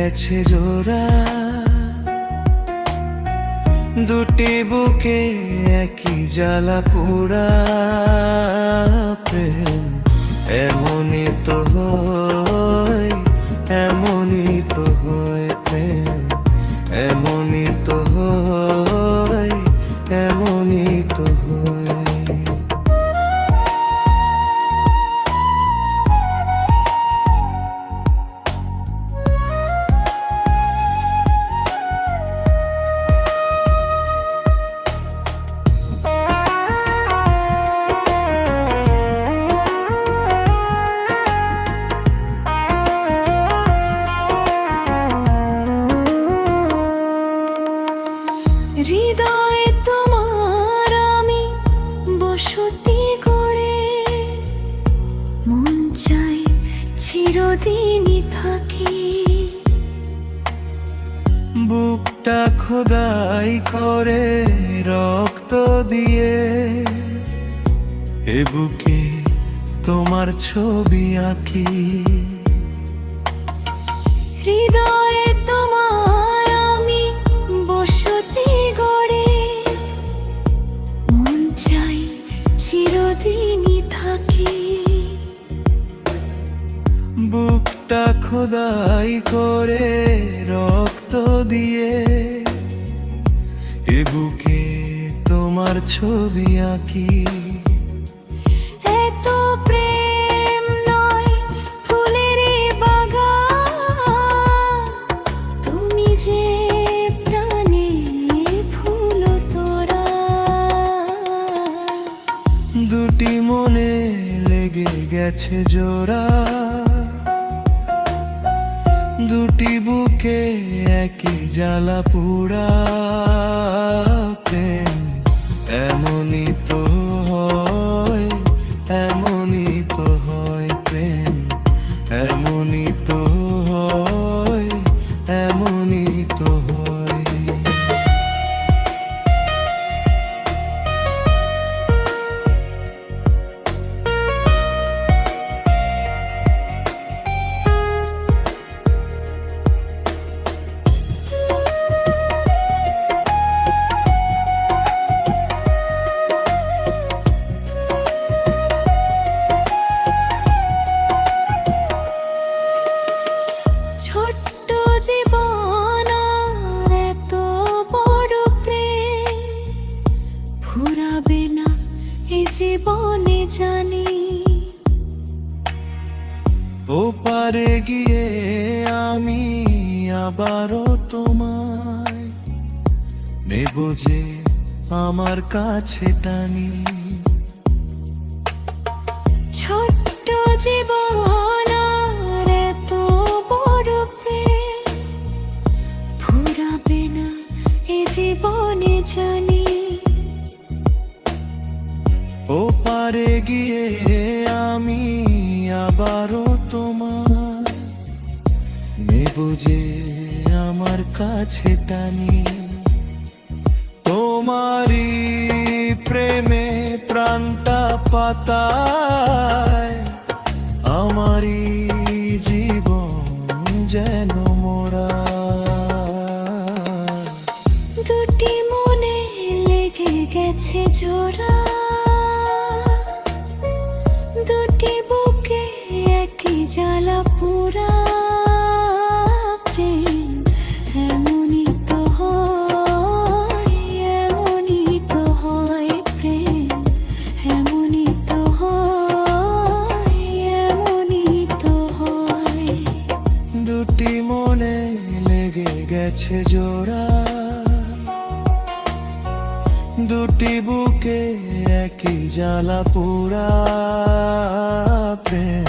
গেছে জোড়া, দুটি বুকে একই জ্বালা পোড়া প্রেম। এমনই তো হয়, এমনই তো হয় প্রেম, এমনই তো হয়, এমনই তো হয়। হৃদয়ে তোমার আমি বসতি করে, মন চাই চিরদিনই থাকি। বুকটা খোদাই করে রক্ত দিয়ে, এ বুকে তোমার ছবি আঁকি। হৃদয়ে তোমার আমি বসতি গড়ে, মন চাই চিরদিনই থাকি। বুকটা খোদাই করে রক্ত দিয়ে, এ বুকে তোমার ছবি আঁকি। এত প্রেম নয় ফুলের বাগান, তুমি যে প্রাণে ফুল তোরা। দুটি মনে লেগে গেছে জোড়া, দুটি বুকে একই জ্বালা পোড়া প্রেম। এমনই তো হয়, এমনই তো হয় প্রেম, এমনই তো হয়, এমনই তো হয়। ছোট্ট জীবন আর এত বড় প্রেম ফুরাবে না এ জীবনে জানি। ও পারে গিয়ে আমি আবারও তোমায় নেব যে আমার কাছে টানি। ছোট্ট জীবন আর এত বড় প্রেম ফুরাবে না এ জীবনে জানি। ও পারে গিয়ে আমি আবারও তোমায় নেব যে আমার কাছে টানি। তোমারই প্রেমে প্রাণটা পাতায়, আমারই জীবন যেন মোরা। দুটি মনে লেগে গেছে জোড়া, দুটি বুকে একই জ্বালা পোড়া প্রেম। এমনই তো হয়, এমনই তো হয় প্রেম, এমনই তো হয়, এমনই তো হয়। দুটি মনে লেগে গেছে জোড়া, দুটি বুকে একই জ্বালা পোড়া প্রেম।